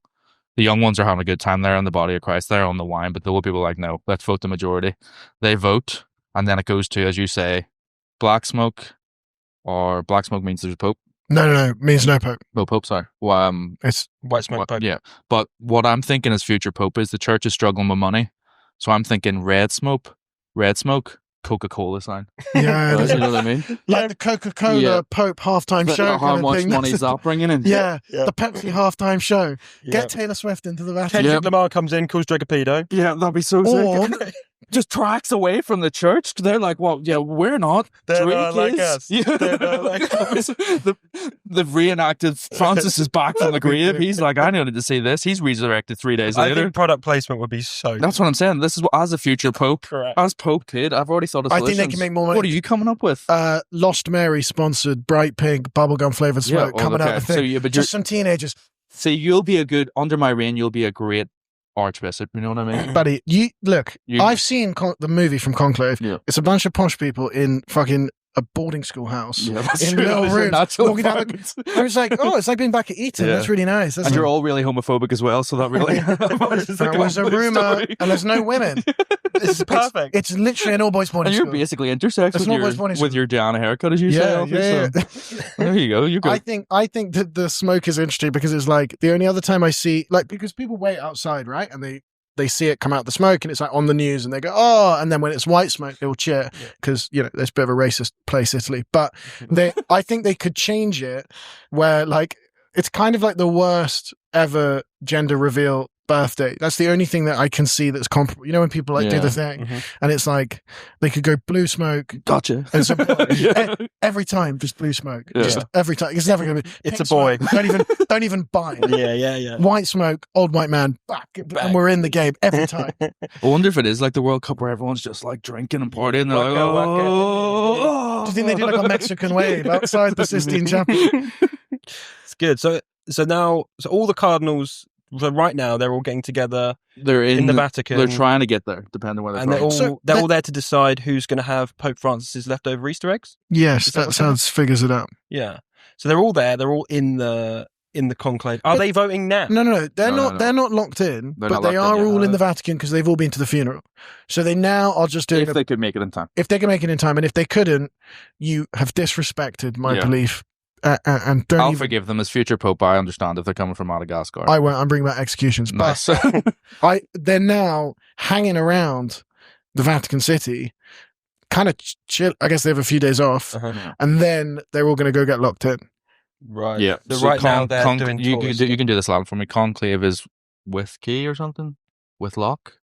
The young ones are having a good time there on the body of Christ. They're on the wine, but the old people are like, no, let's vote the majority. They vote, and then it goes to, as you say, black smoke, or black smoke means there's a Pope. No, means no Pope. No Pope, sorry. Well, it's white smoke Pope. Yeah, but what I'm thinking as future Pope is the church is struggling with money. So I'm thinking red smoke, Coca-Cola sign. Yeah, you know what I mean? Like the Coca-Cola Pope halftime show. How much money is that bringing in? Yeah, the Pepsi halftime show. Get Taylor Swift into the Vatican. Kendrick Lamar comes in, calls Drake a pedo. Yeah, that'd be so sick. Just tracks away from the church. They're like, well, yeah, we're not. They're not like us. Yeah. They're not like us. They've reenacted Francis is back from the grave. He's like, I needed to see this. He's resurrected 3 days later. I think product placement would be so. That's what I'm saying. This is what, as a future Pope, correct. As Pope Kid, I've already thought of solutions. I think they can make more money. What are you coming up with? Lost Mary sponsored bright pink bubblegum flavored smoke coming out the thing. So, just some teenagers. See, you'll be under my reign, you'll be a great Archbishop, you know what I mean? Buddy, I've seen the movie from Conclave. Yeah. It's a bunch of posh people in fucking a boarding school house Yeah, that's in true. little Those are rooms. natural Walking down I was like, oh, it's like being back at Eton. Yeah. That's really nice. And you're all really homophobic as well, so that really There was a rumour, and there's no women. This is perfect. It's literally an all-boys boarding And you're school. basically intersex It's not boys boarding with school. your Diana haircut, as you say. Alfie, Yeah. so there you go. You're good. I think that the smoke is interesting because it's like the only other time I see, like, because people wait outside, right? And they see it come out the smoke and it's like on the news and they go, oh, and then when it's white smoke, they'll cheer because, you know, there's a bit of a racist place, Italy. But I think they could change it where, like, it's kind of like the worst ever gender reveal birthday. That's the only thing that I can see that's comparable. You know, when people like do the thing and it's like they could go blue smoke. Gotcha. And so, every time, just blue smoke. Yeah. Just every time. It's never going to be. It's pink a boy. Smoke, don't even buy it. Yeah. White smoke, old white man, back. And we're in the game every time. I wonder if it is like the World Cup where everyone's just like drinking and partying. They're like, Do you think they do like a Mexican wave outside the Sistine Chapel? It's good. So all the Cardinals. So right now they're all getting together. They're in the Vatican. They're trying to get there, depending on where they're And from. they're all there to decide who's going to have Pope Francis's leftover Easter eggs. Yes, that's how it figures it out. Yeah. So they're all there. They're all in the conclave. Are they voting now? No. They're No, not. no. They're not locked in, They're but not they locked are in yet. all in the Vatican because they've all been to the funeral. So they now are just doing. If they could make it in time. If they can make it in time, and if they couldn't, you have disrespected my belief. And don't I'll even, forgive them as future pope. I understand if they're coming from Madagascar. I won't. I'm bringing back executions. Nice. But they're now hanging around the Vatican City, kind of chill. I guess they have a few days off, and then they're all going to go get locked in. Right. Yeah. So right now they're doing you tours. can do this loud for me. Conclave is with key or something? With lock?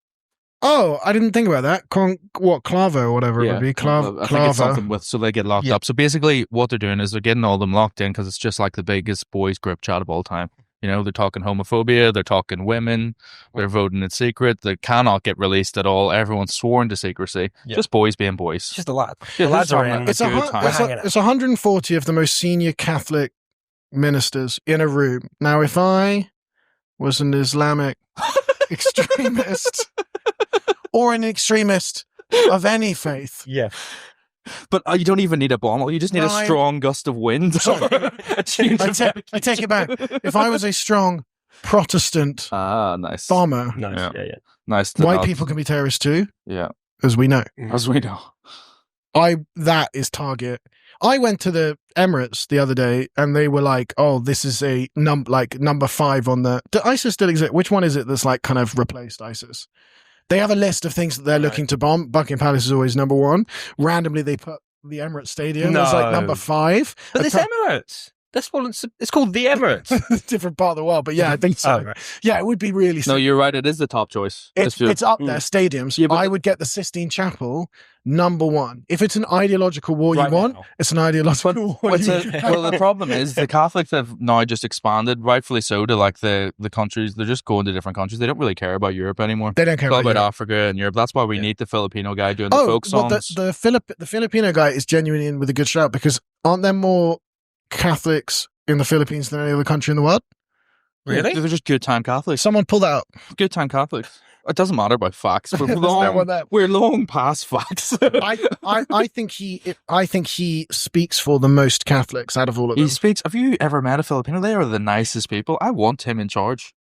Oh, I didn't think about that. Clavo or whatever it would be. I think it's something Clavo. with, so they get locked up. So basically what they're doing is they're getting all of them locked in because it's just like the biggest boys group chat of all time. You know, they're talking homophobia, they're talking women, they're voting in secret, they cannot get released at all. Everyone's sworn to secrecy. Just boys being boys. Just the lads. Yeah, The lads are in. It's a good time. It's 140 of the most senior Catholic ministers in a room. Now, if I was an Islamic extremist or an extremist of any faith. Yeah. But you don't even need a bomb. You just need a strong gust of wind. I take it back. If I was a strong Protestant nice bomber, Nice. Yeah. nice. white people can be terrorists too, as we know. As we know. That is target. I went to the Emirates the other day and they were like, oh, this is a number 5 on the... Do ISIS still exist? Which one is it that's like kind of replaced ISIS? They have a list of things that they're looking to bomb. Buckingham Palace is always number 1. Randomly, they put the Emirates Stadium as like number 5. But it's Emirates. That's what it's called, the Emirates. Different part of the world, but yeah, I think so. Oh, right. Yeah, it would be really... No, you're right. It is the top choice. It's up there, stadiums. Yeah, but I would get the Sistine Chapel number 1. If it's an ideological war you want, it's an ideological war. Well, the problem is the Catholics have now just expanded, rightfully so, to like the countries. They're just going to different countries. They don't really care about Europe anymore. They don't care about Africa and Europe. That's why we need the Filipino guy doing the folk songs. The Filipino guy is genuinely in with a good shout because aren't there more Catholics in the Philippines than any other country in the world? Really? They're just good time Catholics. Someone pull that up. Good time Catholics. It doesn't matter about facts. We're long past facts. I think he speaks for the most Catholics out of all of them. He speaks. Have you ever met a Filipino? They are the nicest people. I want him in charge.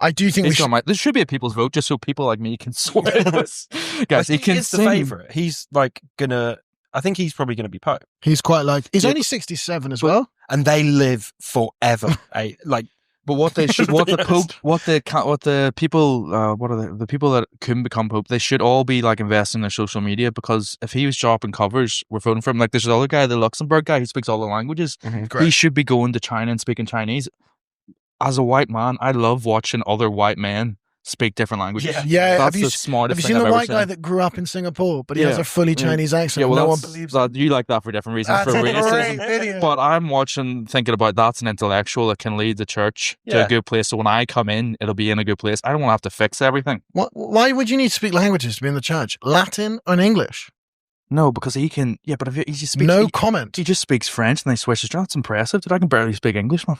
I do think there should be a people's vote just so people like me can swear this. Guys, he can sing. The favourite. He's like gonna... I think he's probably going to be Pope. He's quite like... He's only 67 as well. And they live forever. But what they should, what the people that couldn't become Pope, they should all be like investing in their social media, because if he was dropping covers, we're voting for him. Like there's the other guy, the Luxembourg guy, who speaks all the languages. He should be going to China and speaking Chinese. As a white man, I love watching other white men speak different languages. Yeah. That's the smartest thing I've Have you seen ever the white seen. guy that grew up in Singapore, but he has a fully Chinese accent? Yeah, no one believes that. You like that for different reasons, for racism. Video. But I'm thinking about that's an intellectual that can lead the church to a good place. So when I come in, it'll be in a good place. I don't want to have to fix everything. Why would you need to speak languages to be in the church? Latin and English? No, because he can. Yeah, but if he just speaks, comment. He just speaks French and they switches. That's impressive. Dude, I can barely speak English, man.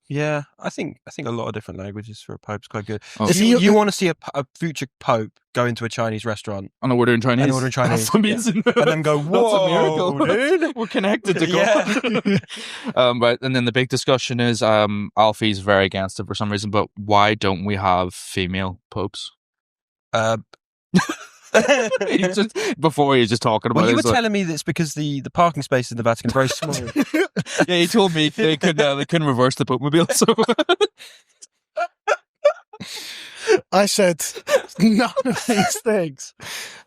Yeah, I think a lot of different languages for a pope's quite good. Oh. If you want to see a future pope go into a Chinese restaurant and order in Chinese, that's amazing. Yeah. And then go, whoa, that's a miracle, dude. We're connected to God. But and then the big discussion is Alfie's very against it for some reason, but why don't we have female popes? Before he was just talking about you it. were telling me that it's because the parking spaces in the Vatican are very small. Yeah, he told me they couldn't reverse the Pope mobile. So I said none of these things.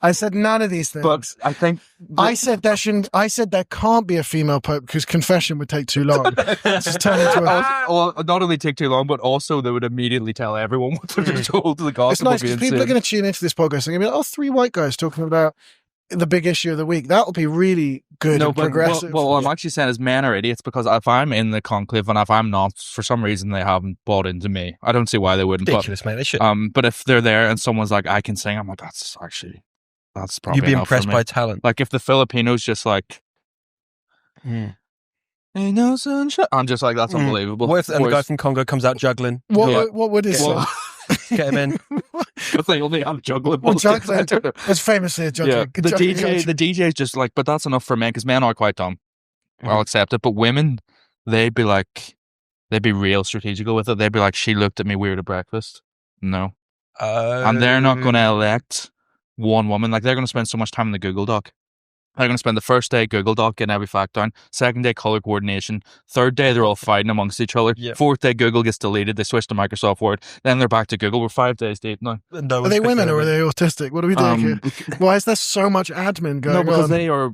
I said none of these things. But I think I said there can't be a female pope because confession would take too long. Just turn into not only take too long, but also they would immediately tell everyone what they're told to the gospel. It's nice because people are going to tune into this podcast and be like, "Oh, 3 white guys talking about the big issue of the week." That'll be really good and progressive. Well, what I'm actually saying is men are idiots, because if I'm in the conclave and if I'm not, for some reason they haven't bought into me. I don't see why they wouldn't. Ridiculous, mate. They should. But if they're there and someone's like, I can sing, I'm like, that's probably you'd be enough impressed for me. by talent. Like if the Filipinos just like, ain't no sunshine, I'm just like, that's unbelievable. What if the guy from Congo comes out juggling? What would he say? Get him in. Because they only have juggling. Well, juggling. That's famously a juggling. Yeah. The DJ's just like, but that's enough for men, because men are quite dumb. I'll accept it. But women, they'd be real strategical with it. They'd be like, she looked at me weird at breakfast. No. And they're not going to elect one woman. Like, they're going to spend so much time in the Google Doc. They're going to spend the first day Google Doc getting every fact down. Second day color coordination. Third day they're all fighting amongst each other. Yep. Fourth day Google gets deleted. They switch to Microsoft Word. Then they're back to Google. We're 5 days deep now. Are they women or are they autistic? What are we doing here? Why is there so much admin going on? No, because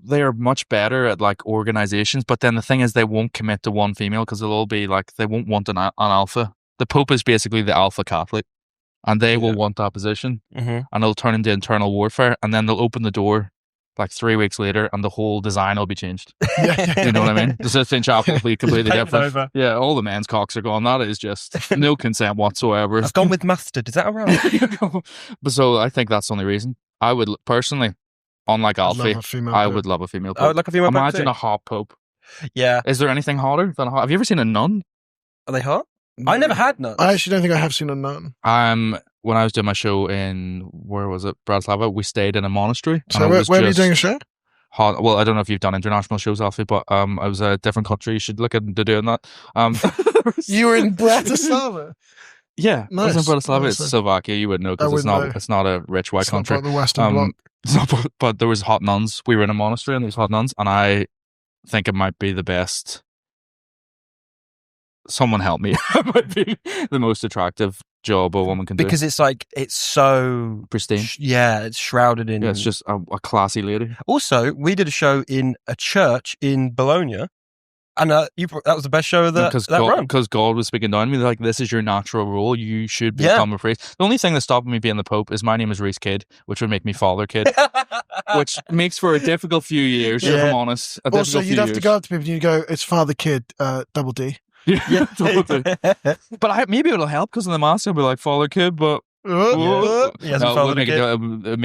they are much better at like organizations. But then the thing is, they won't commit to one female because they'll all be like, they won't want an alpha. The Pope is basically the alpha Catholic, and they will want that position, and it'll turn into internal warfare, and then they'll open the door like 3 weeks later, and the whole design will be changed. You know what I mean? The Sistine Chapel will be completely different. Over. Yeah, all the men's cocks are gone. That is just no consent whatsoever. I've gone with mustard. Is that all right? But so I think that's the only reason. I would personally, unlike Alfie, I would love a female pope. I would like a female pope. Imagine a hot pope. Yeah. Is there anything hotter than a hot? Have you ever seen a nun? Are they hot? No. I never had nuns. I actually don't think I have seen a nun. When I was doing my show in, where was it, Bratislava, we stayed in a monastery. So where were you doing a show? Hot. Well, I don't know if you've done international shows, Alfie, but I was a different country. You should look into doing that. You were in Bratislava? Yeah, nice. I was in Bratislava. It's Slovakia. You wouldn't know because it's not a rich white country. Not the Western Bloc. It's not, but there was hot nuns. We were in a monastery and there was hot nuns, and I think it might be the best. Someone help me. It might be the most attractive job a woman can do. Because it's like, it's so pristine. It's shrouded in. Yeah, it's just a classy lady. Also, we did a show in a church in Bologna, and that was the best show of that run. Because God was speaking down to me, like, this is your natural role. You should become a priest. The only thing that's stopping me being the Pope is my name is Reece Kidd, which would make me Father Kidd, which makes for a difficult few years, if I'm honest. Also, you'd have to go up to people and you'd go, it's Father Kidd, double D. Yeah, but maybe it'll help because in the mass I'll be like Father Kidd, but make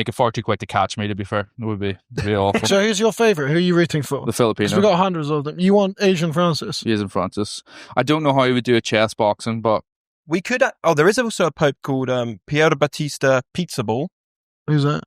it far too quick to catch me. To be fair, it would be awful. So, who's your favorite? Who are you rooting for? The Filipino. Because we've got hundreds of them. You want Asian Francis? Asian Francis. I don't know how he would do a chess boxing, but we could. There is also a pope called Piero Battista Pizza Ball. Who's that?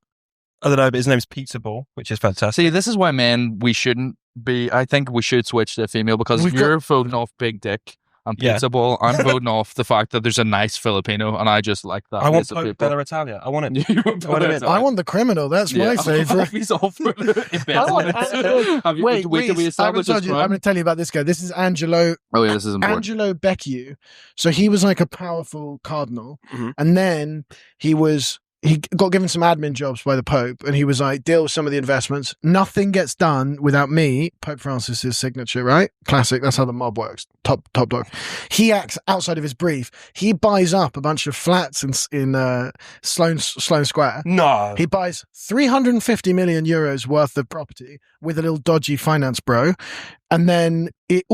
I don't know, but his name's Pizza Ball, which is fantastic. See, this is why we shouldn't be. I think we should switch to a female because you're voting off Big Dick and Pizza Ball. I'm voting off the fact that there's a nice Filipino, and I just like that. I want Pope Bella Italia. I want it. I want the criminal. That's my favourite. He's off for the Wait, I'm going to tell you about this guy. This is Angelo. Oh yeah, this is important. Angelo Becciu. So he was like a powerful cardinal, and then he got given some admin jobs by the Pope, and he was like, deal with some of the investments. Nothing gets done without me, Pope Francis's signature, right? Classic. That's how the mob works. Top dog. He acts outside of his brief. He buys up a bunch of flats in Sloane Square. No. He buys 350 million euros worth of property with a little dodgy finance bro. And then it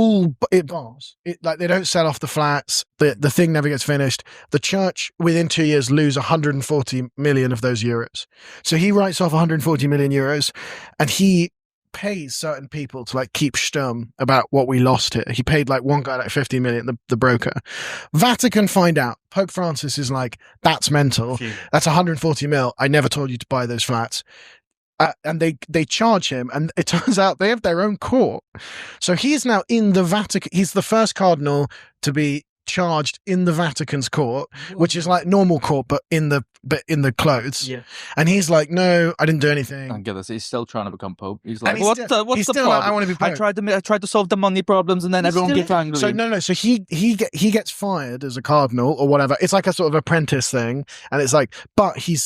bombs. Like, they don't sell off the flats. The thing never gets finished. The church within 2 years lose 140 million of those euros. So he writes off 140 million euros, and he pays certain people to like keep stum about what we lost here. He paid like one guy like 50 million, the broker. Vatican find out. Pope Francis is like, that's mental. That's 140 mil. I never told you to buy those flats. And they charge him, and it turns out they have their own court. So he's now in the Vatican. He's the first cardinal to be charged in the Vatican's court, which is like normal court, but in the clothes. Yeah. And he's like, no, I didn't do anything. I get this. He's still trying to become pope. He's like, what's the problem? Like, I want to be pope. I tried to solve the money problems, and then everyone gets angry. So no. So he gets fired as a cardinal or whatever. It's like a sort of apprentice thing, and it's like, but he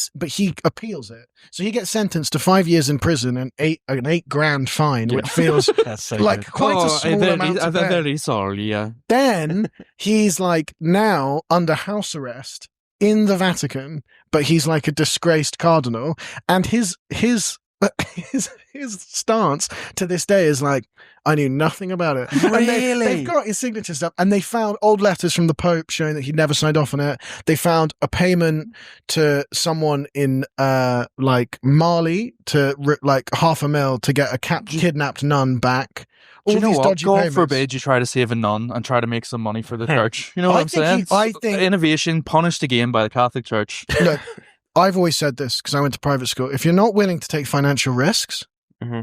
appeals it. So he gets sentenced to 5 years in prison and an $8,000 fine, which feels so like quite a small amount. I'm very sorry. Yeah. Then he's like now under house arrest in the Vatican, but he's like a disgraced cardinal, and his stance to this day is like, I knew nothing about it. Really? They've got his signature stuff, and they found old letters from the Pope showing that he'd never signed off on it. They found a payment to someone in like Mali to like $500,000 to get a kidnapped nun back. Do you know what? God forbid you try to save a nun and try to make some money for the church. You know what I'm saying? I think innovation punished again by the Catholic Church. Look, I've always said this because I went to private school. If you're not willing to take financial risks,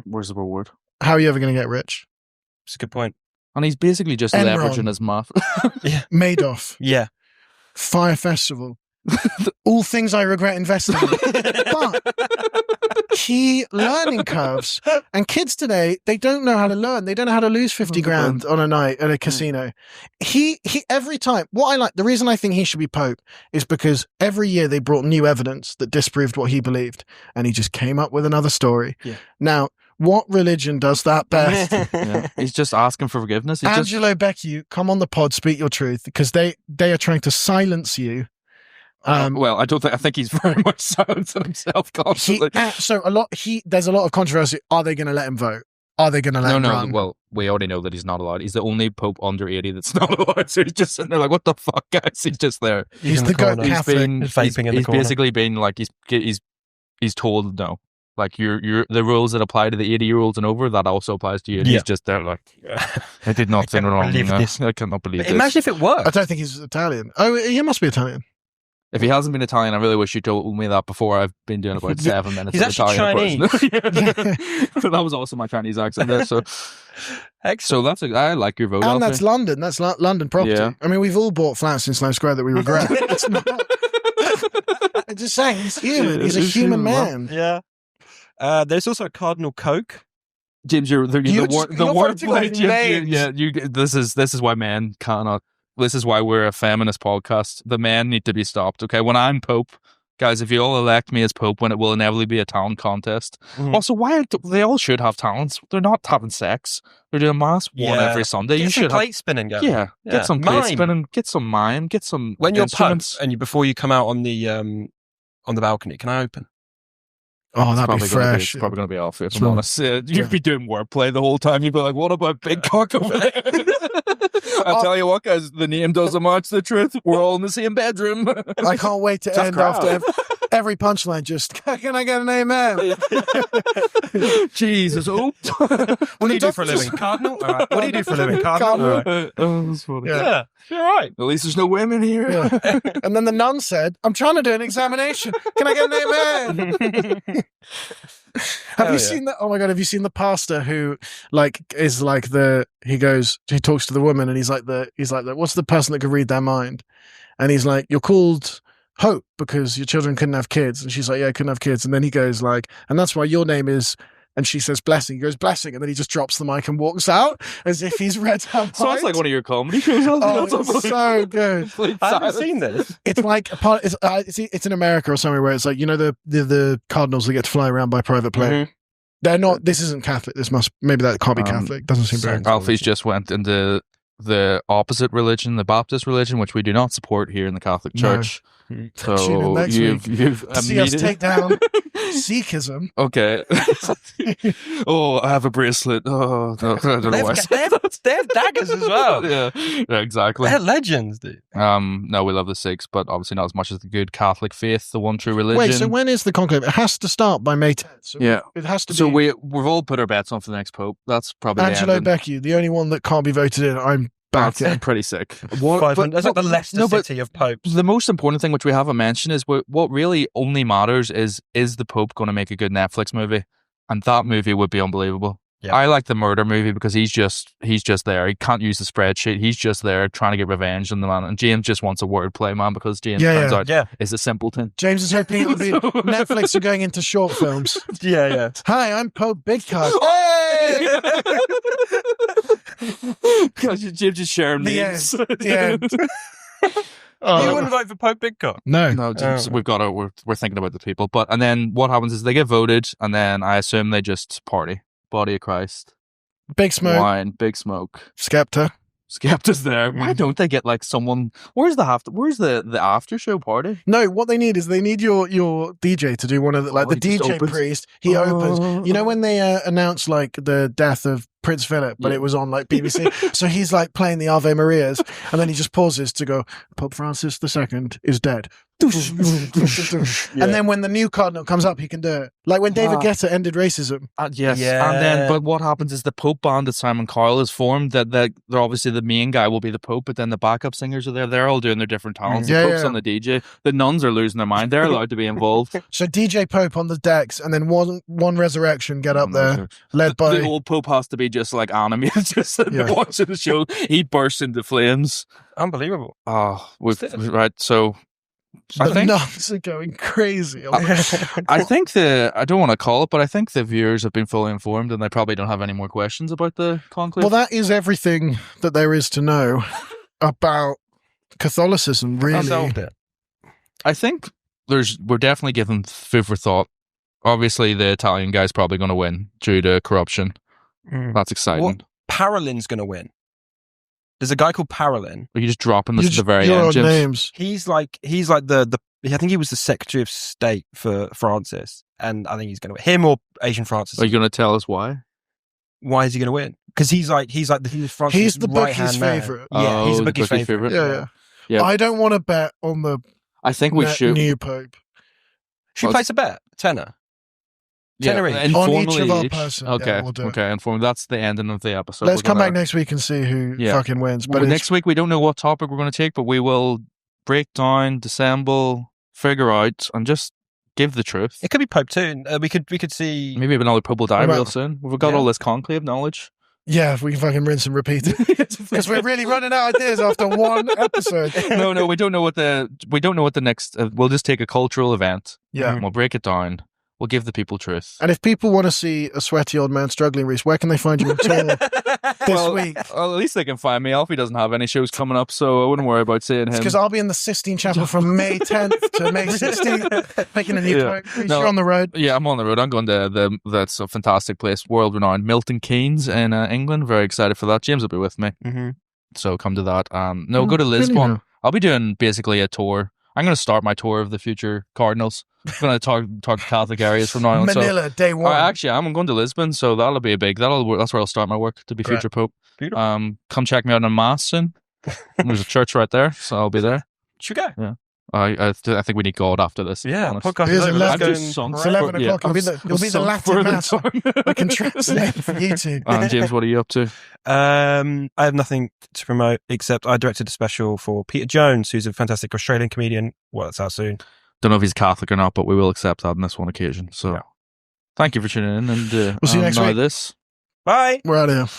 where's the reward? How are you ever going to get rich? That's a good point. And he's basically just leveraging his math. Yeah. Madoff. Yeah. Fire Festival. All things I regret investing in. But key learning curves. And kids today, they don't know how to learn. They don't know how to lose 50 grand on a night at a casino. He every time, the reason I think he should be Pope is because every year they brought new evidence that disproved what he believed. And he just came up with another story. Yeah. Now, what religion does that best? Yeah. He's just asking for forgiveness. Angelo Becciu, come on the pod, speak your truth, because they are trying to silence you. Well, I think he's very much silencing himself constantly. There's a lot of controversy. Are they going to let him vote? Are they going to let him run? Well, we already know that he's not allowed. He's the only Pope under 80 that's not allowed. So he's just sitting there like, what the fuck, guys? He's just there. He's the goat Catholic. He's basically been like, he's told no. Like the rules that apply to the 80-year-olds and over, that also applies to you. And he's just there like, I did nothing wrong. I cannot believe this. Imagine if it worked. I don't think he's Italian. Oh, he must be Italian. If he hasn't been Italian, I really wish you told me that before. I've been doing about 7 minutes. He's actually Italian Chinese. But that was also my Chinese accent there. So, excellent. So I like your vote. And Alfie. That's London. That's London property. Yeah. I mean, we've all bought flats in Sloane Square that we regret. It's not. I'm just saying, he's human. He's a human man. Yeah. There's also a Cardinal Coke. James, the wordplay. Yeah. This is why men cannot. This is why we're a feminist podcast. The men need to be stopped. Okay, when I'm Pope, guys, if you all elect me as Pope, when it will inevitably be a talent contest. Also, why they all should have talents? They're not having sex. They're doing mass one every Sunday. Get you some should plate spinning going. Yeah, get some plate spinning. Get some mime. Get some. When you're Pope and before you come out on the balcony, can I open? Oh, that'd be fresh. It's probably going to be Alfie, if I'm honest. You'd be doing wordplay the whole time. You'd be like, what about Big Cock over there? I'll tell you what, guys, the name doesn't match the truth. We're all in the same bedroom. I can't wait to end after every punchline. Just, can I get an amen? Jesus. What do you do for a living? Cardinal? All right. What do you do for a living? Cardinal? All right. Oh, that's funny. Yeah. You're right. At least there's no women here. Yeah. And then the nun said, I'm trying to do an examination. Can I get an amen? Have you seen that? Oh my God, have you seen the pastor who is like he talks to the woman and he's like what's the person that could read their mind? And he's like, you're called Hope because your children couldn't have kids. And she's like, yeah, I couldn't have kids. And then he goes like, and that's why your name is, and she says blessing. He goes blessing, and then he just drops the mic and walks out as if he's read her mind. Sounds like one of your comedy shows. It's so good. I haven't seen this. It's like it's in America or somewhere where it's like, you know, the cardinals that get to fly around by private plane. Mm-hmm. They're not. This isn't Catholic. Maybe that can't be Catholic. Doesn't seem very. Alfie's just went into the opposite religion, the Baptist religion, which we do not support here in the Catholic Church. So Tune in next week you've to see us take down Sikhism. Okay. Oh, I have a bracelet. Oh, no, I don't know why. They have daggers as well. Yeah, exactly. They're legends, dude. No, we love the Sikhs, but obviously not as much as the good Catholic faith, the one true religion. Wait, so when is the conclave? It has to start by May 10th. So Yeah. it has to be. So we've all put our bets on for the next pope. That's probably Angelo the ending. Becciu, the only one that can't be voted in. I'm back That's in. pretty sick. 500. That's like the Leicester City of popes. The most important thing, which we haven't mentioned, is what really only matters is the Pope going to make a good Netflix movie? And that movie would be unbelievable. Yep. I like the murder movie because he's just there. He can't use the spreadsheet. He's just there trying to get revenge on the man. And James just wants a wordplay, man, because James turns out is a simpleton. James is hoping it'll be Netflix are going into short films. Yeah. Hi, I'm Pope Big Cock. James is sharing memes. The end. You wouldn't vote for Pope Big Cock? No, James, we're thinking about the people. And then what happens is they get voted, and then I assume they just party. Body of Christ. Big smoke. Wine, big smoke. Skepta's there. Why don't they get like someone? Where's the after show party? No, what they need is they need your DJ to do one of the the DJ priest. He opens. You know when they announced like the death of Prince Philip, but it was on like BBC. So he's like playing the Ave Marias, and then he just pauses to go, Pope Francis II is dead. And then when the new cardinal comes up, he can do it. Like when David Guetta ended racism. Yes. Yeah. And then, but what happens is the Pope band that Simon Cowell has formed, that they're obviously the main guy will be the Pope, but then the backup singers are there. They're all doing their different talents. The Pope's on the DJ. The nuns are losing their mind. They're allowed to be involved. So DJ Pope on the decks, and then one resurrection get up there, led by... The old Pope has to be just like animated, just watching the show. He bursts into flames. Unbelievable. Oh, right, so... The nuns are going crazy. I think I don't want to call it, but I think the viewers have been fully informed and they probably don't have any more questions about the conclave. Well, that is everything that there is to know about Catholicism, really. I solved it. I think we're definitely given food for thought. Obviously, the Italian guy's probably going to win due to corruption. That's exciting. Well, Parolin's going to win. There's a guy called Parolin. Are you just dropping this at the very end, James? Names. He's like the I think he was the Secretary of State for Francis, and I think he's going to win. Him or Asian Francis. Are you going to tell us why? Why is he going to win? Because he's Francis' He's the right-hand bookie's man. favorite. Yeah, he's the bookie's favorite. Yeah. I don't want to bet on the. I think we should. New Pope. Should we place a bet? Tenner. Yeah, on each of our person. Okay, we'll do okay. That's the ending of the episode. Let's come back next week and see who fucking wins. But next week we don't know what topic we're going to take, but we will break down, dissemble, figure out, and just give the truth. It could be Pope 2. We could see maybe another Pope will die real soon. We've got all this conclave knowledge. Yeah, if we can fucking rinse and repeat it, because we're really running out of ideas after one episode. No, we don't know what the next. We'll just take a cultural event. Yeah, and we'll break it down. We'll give the people truth. And if people want to see a sweaty old man struggling, Reece, where can they find you on tour this week? Well, at least they can find me. Alfie doesn't have any shows coming up, so I wouldn't worry about seeing him. It's because I'll be in the Sistine Chapel from May 10th to May 16th, making a new Pope. You're on the road. Yeah, I'm on the road. I'm going to that's a fantastic place, world-renowned Milton Keynes in England. Very excited for that. James will be with me. Mm-hmm. So come to that. Go to Lisbon. Really? I'll be doing basically a tour. I'm going to start my tour of the future Cardinals. I'm going to talk Catholic areas from now on. Manila, day one. Actually, I'm going to Lisbon, so that'll be that's where I'll start my work to be future Pope. Beautiful. Come check me out on Mass soon. There's a church right there, so I'll be there. Should we go? Yeah. I think we need God after this. Yeah, podcast is over. It's 11 o'clock. You'll be the Latin Mass. I can translate for you two. James, what are you up to? I have nothing to promote except I directed a special for Peter Jones, who's a fantastic Australian comedian. Well, that's out soon. Don't know if he's Catholic or not, but we will accept that on this one occasion. So, thank you for tuning in, and we'll see you next week. This. Bye. We're out of here.